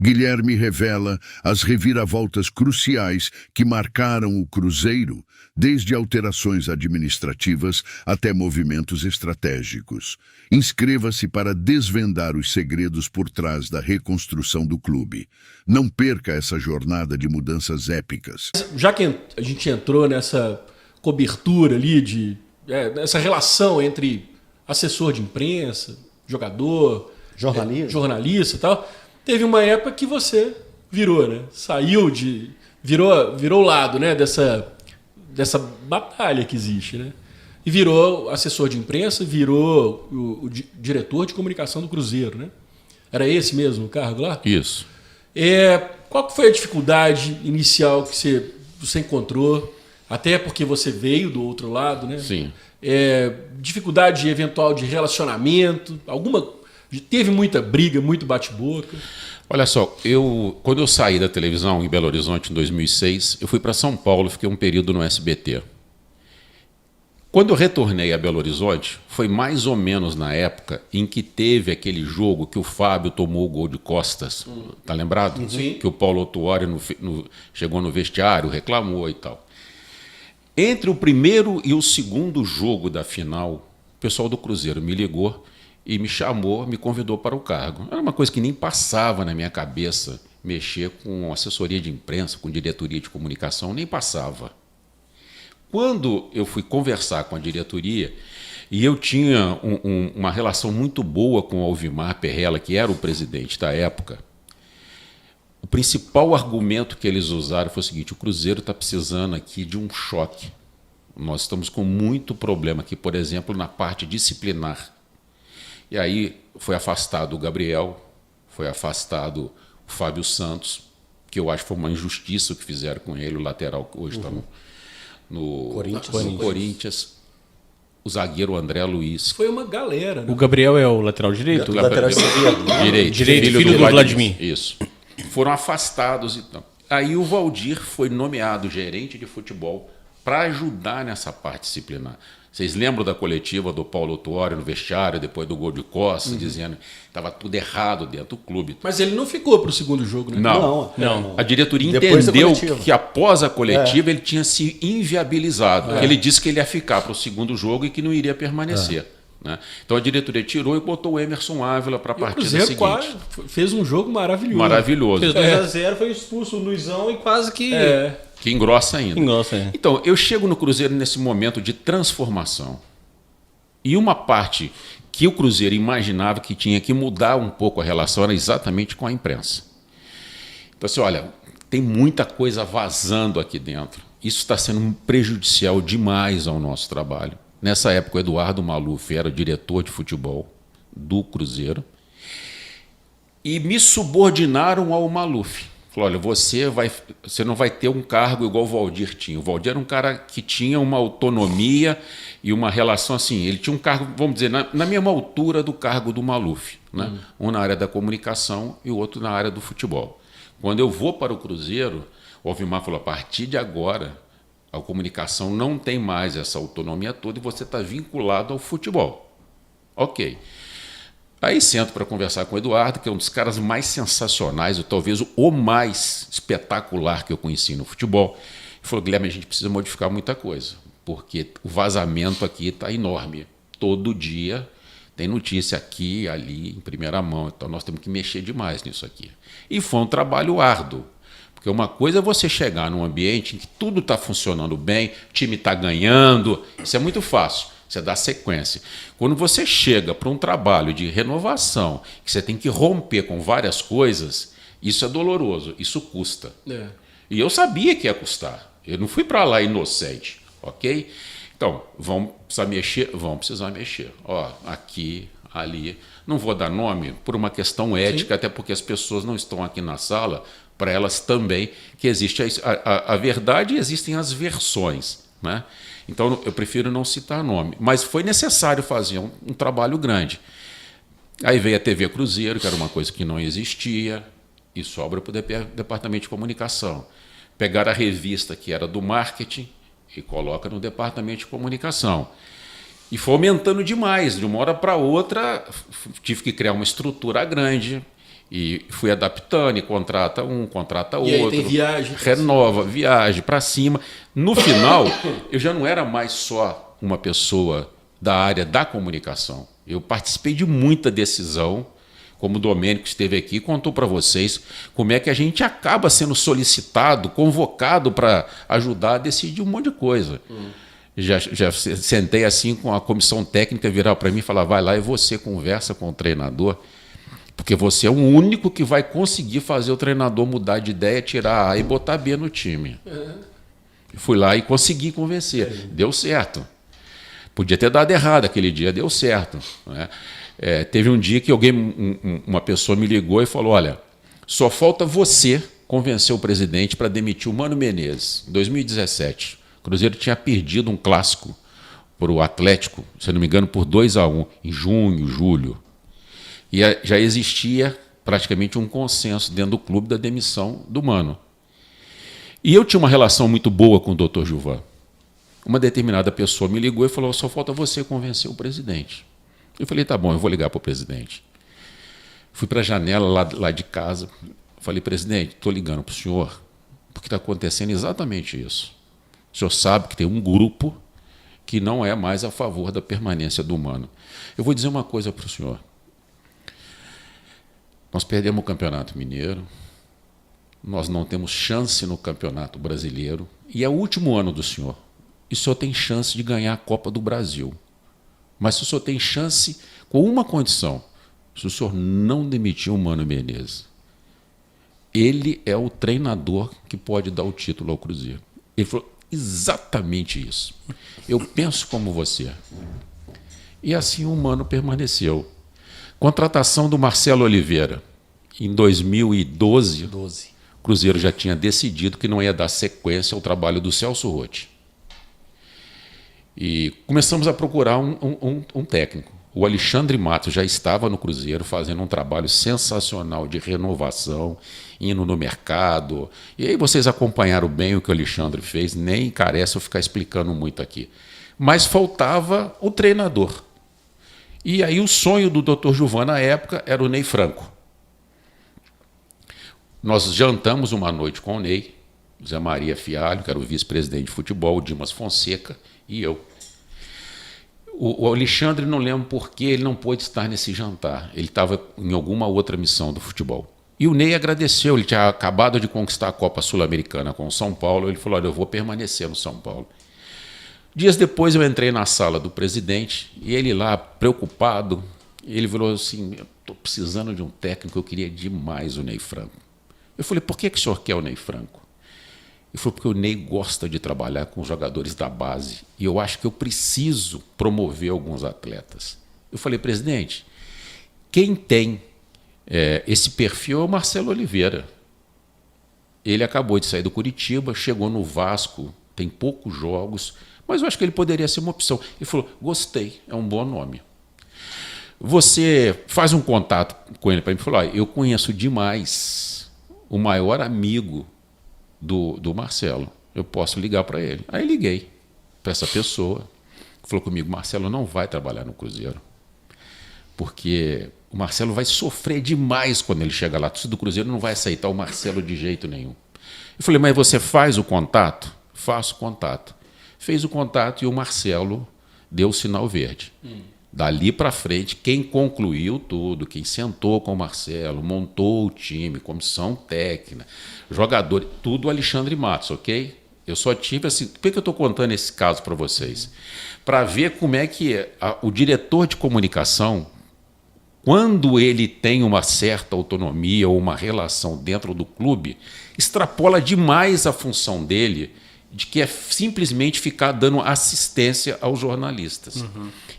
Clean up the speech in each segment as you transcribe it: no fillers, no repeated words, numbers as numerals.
Guilherme revela as reviravoltas cruciais que marcaram o Cruzeiro, desde alterações administrativas até movimentos estratégicos. Inscreva-se para desvendar os segredos por trás da reconstrução do clube. Não perca essa jornada de mudanças épicas. Já que a gente entrou nessa cobertura ali essa relação entre assessor de imprensa, jogador, jornalista e tal, teve uma época que você virou, né? Virou o lado, né? dessa batalha que existe, né? E virou assessor de imprensa, virou o diretor de comunicação do Cruzeiro, né? Era esse mesmo o cargo lá? Isso. Qual foi a dificuldade inicial que você encontrou? Até porque você veio do outro lado, né? Sim. Dificuldade eventual de relacionamento? Teve muita briga, muito bate-boca? Olha só, quando eu saí da televisão em Belo Horizonte em 2006, eu fui para São Paulo, fiquei um período no SBT. Quando eu retornei a Belo Horizonte, foi mais ou menos na época em que teve aquele jogo que o Fábio tomou o gol de costas. Tá lembrado? Sim. Que o Paulo Autuori chegou no vestiário, reclamou e tal. Entre o primeiro e o segundo jogo da final, o pessoal do Cruzeiro me ligou e me chamou, me convidou para o cargo. Era uma coisa que nem passava na minha cabeça, mexer com assessoria de imprensa, com diretoria de comunicação, nem passava. Quando eu fui conversar com a diretoria, e eu tinha uma relação muito boa com o Alvimar Perrella, que era o presidente da época, o principal argumento que eles usaram foi o seguinte: o Cruzeiro está precisando aqui de um choque. Nós estamos com muito problema aqui, por exemplo, na parte disciplinar. E aí foi afastado o Gabriel, foi afastado o Fábio Santos, que eu acho que foi uma injustiça o que fizeram com ele, o lateral que hoje está no Corinthians. O zagueiro André Luiz. Foi uma galera, né? O Gabriel é o lateral direito? O lateral direito, filho do Vladimir. Isso. Foram afastados. Então. Aí o Valdir foi nomeado gerente de futebol para ajudar nessa parte disciplinar. Vocês lembram da coletiva do Paulo Autuori no vestiário, depois do gol de costas, dizendo que estava tudo errado dentro do clube. Mas ele não ficou para o segundo jogo, né? Não. A diretoria entendeu que após a coletiva ele tinha se inviabilizado. Ele disse que ele ia ficar para o segundo jogo e que não iria permanecer. Né? Então a diretoria tirou e botou o Emerson Ávila para a partida seguinte. O Cruzeiro fez um jogo maravilhoso. Maravilhoso. Fez 2-0, foi expulso o Luizão e quase que... Que engrossa ainda. Engrossa. Então, eu chego no Cruzeiro nesse momento de transformação. E uma parte que o Cruzeiro imaginava que tinha que mudar um pouco a relação era exatamente com a imprensa. Então, assim, olha, tem muita coisa vazando aqui dentro. Isso está sendo prejudicial demais ao nosso trabalho. Nessa época, o Eduardo Maluf era o diretor de futebol do Cruzeiro. E me subordinaram ao Maluf. Falou: olha, você não vai ter um cargo igual o Valdir tinha. O Valdir era um cara que tinha uma autonomia e uma relação assim. Ele tinha um cargo, vamos dizer, na mesma altura do cargo do Maluf. Né? Um na área da comunicação e o outro na área do futebol. Quando eu vou para o Cruzeiro, o Alvimar falou: a partir de agora, a comunicação não tem mais essa autonomia toda e você está vinculado ao futebol. Ok. Aí sento para conversar com o Eduardo, que é um dos caras mais sensacionais, ou talvez o mais espetacular que eu conheci no futebol. Ele falou: Guilherme, a gente precisa modificar muita coisa, porque o vazamento aqui está enorme. Todo dia tem notícia aqui e ali, em primeira mão. Então nós temos que mexer demais nisso aqui. E foi um trabalho árduo, porque uma coisa é você chegar num ambiente em que tudo está funcionando bem, o time está ganhando, isso é muito fácil. Você dá sequência. Quando você chega para um trabalho de renovação, que você tem que romper com várias coisas, isso é doloroso, isso custa. E eu sabia que ia custar. Eu não fui para lá inocente, ok? Então, vão precisar mexer? Vão precisar mexer. Ó, aqui, ali. Não vou dar nome por uma questão ética, até porque as pessoas não estão aqui na sala, para elas também, que existe a verdade e existem as versões, né? Então, eu prefiro não citar nome. Mas foi necessário fazer um trabalho grande. Aí veio a TV Cruzeiro, que era uma coisa que não existia, e sobra para o departamento de comunicação. Pegar a revista que era do marketing e coloca no departamento de comunicação. E foi aumentando demais. De uma hora para outra, tive que criar uma estrutura grande. E fui adaptando, e contrata um, contrata outro. E aí tem viagem. Renova, viagem para cima. No final, eu já não era mais só uma pessoa da área da comunicação. Eu participei de muita decisão, como o Domênico esteve aqui, contou para vocês como é que a gente acaba sendo solicitado, convocado para ajudar a decidir um monte de coisa. Já sentei assim com a comissão técnica, virar para mim e falar, vai lá e você conversa com o treinador, porque você é o único que vai conseguir fazer o treinador mudar de ideia, tirar A e botar B no time. Fui lá e consegui convencer. Deu certo. Podia ter dado errado aquele dia, deu certo. Né? Teve um dia que uma pessoa me ligou e falou, olha, só falta você convencer o presidente para demitir o Mano Menezes. Em 2017, o Cruzeiro tinha perdido um clássico para o Atlético, se não me engano, por 2-1, em junho, julho. E já existia praticamente um consenso dentro do clube da demissão do Mano. E eu tinha uma relação muito boa com o Dr. Gilvan. Uma determinada pessoa me ligou e falou, só falta você convencer o presidente. Eu falei, tá bom, eu vou ligar para o presidente. Fui para a janela lá de casa, falei, presidente, estou ligando para o senhor, porque está acontecendo exatamente isso. O senhor sabe que tem um grupo que não é mais a favor da permanência do Mano. Eu vou dizer uma coisa para o senhor. Nós perdemos o Campeonato Mineiro, nós não temos chance no Campeonato Brasileiro, e é o último ano do senhor. E o senhor tem chance de ganhar a Copa do Brasil. Mas o senhor tem chance com uma condição, se o senhor não demitir o Mano Menezes. Ele é o treinador que pode dar o título ao Cruzeiro. Ele falou exatamente isso. Eu penso como você. E assim o Mano permaneceu. Contratação do Marcelo Oliveira. Em 2012, o Cruzeiro já tinha decidido que não ia dar sequência ao trabalho do Celso Rotti. E começamos a procurar um técnico. O Alexandre Matos já estava no Cruzeiro fazendo um trabalho sensacional de renovação, indo no mercado. E aí vocês acompanharam bem o que o Alexandre fez, nem carece eu ficar explicando muito aqui. Mas faltava o treinador. E aí o sonho do Dr. Gilvan na época era o Ney Franco. Nós jantamos uma noite com o Ney, Zé Maria Fialho, que era o vice-presidente de futebol, o Dimas Fonseca, e eu. O Alexandre, não lembro por que ele não pôde estar nesse jantar. Ele estava em alguma outra missão do futebol. E o Ney agradeceu, ele tinha acabado de conquistar a Copa Sul-Americana com o São Paulo. Ele falou, olha, eu vou permanecer no São Paulo. Dias depois eu entrei na sala do presidente e ele lá, preocupado, ele falou assim, eu estou precisando de um técnico, eu queria demais o Ney Franco. Eu falei, por que o senhor quer o Ney Franco? Ele falou, porque o Ney gosta de trabalhar com os jogadores da base e eu acho que eu preciso promover alguns atletas. Eu falei, presidente, quem tem esse perfil é o Marcelo Oliveira. Ele acabou de sair do Curitiba, chegou no Vasco, tem poucos jogos, mas eu acho que ele poderia ser uma opção. Ele falou, gostei, é um bom nome. Você faz um contato com ele para mim e falou, eu conheço demais o maior amigo do Marcelo, eu posso ligar para ele. Aí liguei para essa pessoa, falou comigo, Marcelo não vai trabalhar no Cruzeiro, porque o Marcelo vai sofrer demais quando ele chegar lá, a torcida do Cruzeiro não vai aceitar o Marcelo de jeito nenhum. Eu falei, mas você faz o contato? Faço o contato. Fez o contato e o Marcelo deu o sinal verde. Dali para frente, quem concluiu tudo, quem sentou com o Marcelo, montou o time, comissão técnica, jogador, tudo o Alexandre Matos, ok? Eu só tive assim... Por que eu estou contando esse caso para vocês? Para ver como é que o diretor de comunicação, quando ele tem uma certa autonomia ou uma relação dentro do clube, extrapola demais a função dele, de que é simplesmente ficar dando assistência aos jornalistas.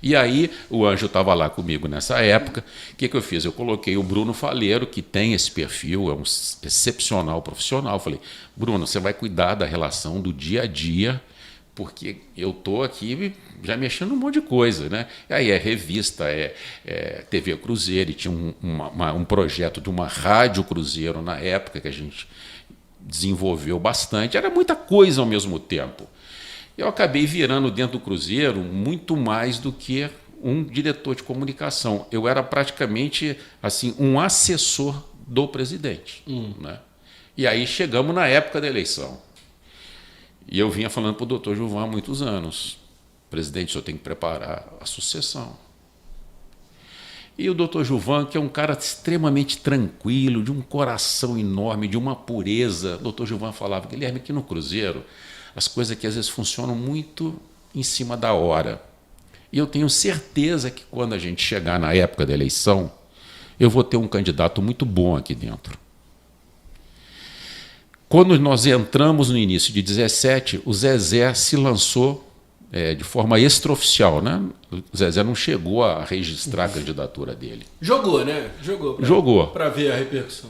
E aí, o Anjo estava lá comigo nessa época, o que eu fiz? Eu coloquei o Bruno Faleiro, que tem esse perfil, é um excepcional profissional. Eu falei, Bruno, você vai cuidar da relação do dia a dia, porque eu estou aqui já mexendo um monte de coisa, né? E aí é revista, TV Cruzeiro, e tinha um projeto de uma rádio Cruzeiro na época que a gente desenvolveu bastante, era muita coisa ao mesmo tempo. Eu acabei virando dentro do Cruzeiro muito mais do que um diretor de comunicação. Eu era praticamente assim um assessor do presidente. Né? E aí chegamos na época da eleição. E eu vinha falando para o doutor Gilvan há muitos anos: presidente, o senhor tem que preparar a sucessão. E o doutor Gilvan, que é um cara extremamente tranquilo, de um coração enorme, de uma pureza, o doutor Gilvan falava: Guilherme, aqui no Cruzeiro, as coisas aqui às vezes funcionam muito em cima da hora. E eu tenho certeza que quando a gente chegar na época da eleição, eu vou ter um candidato muito bom aqui dentro. Quando nós entramos no início de 17, o Zezé se lançou de forma extraoficial, né? O Zezé não chegou a registrar a candidatura dele. Jogou, né? Jogou. Para ver a repercussão.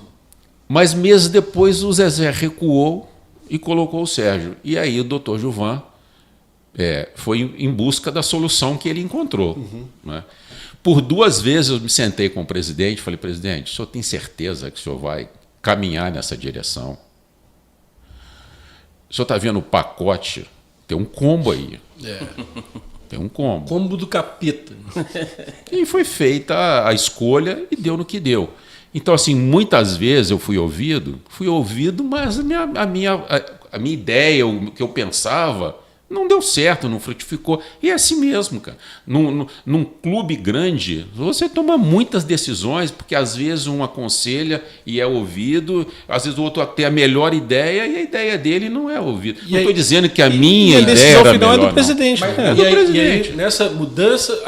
Mas meses depois o Zezé recuou e colocou o Sérgio. E aí o doutor Gilvan foi em busca da solução que ele encontrou. Né? Por 2 vezes eu me sentei com o presidente e falei: presidente, o senhor tem certeza que o senhor vai caminhar nessa direção? O senhor está vendo o pacote? Tem um combo aí. Tem um combo. Combo do capeta. E foi feita a escolha e deu no que deu. Então, assim, muitas vezes eu fui ouvido, mas a minha ideia, o que eu pensava, não deu certo, não frutificou. E é assim mesmo, cara. Num clube grande, você toma muitas decisões, porque às vezes um aconselha e é ouvido, às vezes o outro tem a melhor ideia e a ideia dele não é ouvida. Não estou dizendo que a minha ideia era melhor. A decisão final é do presidente. E aí, nessa mudança...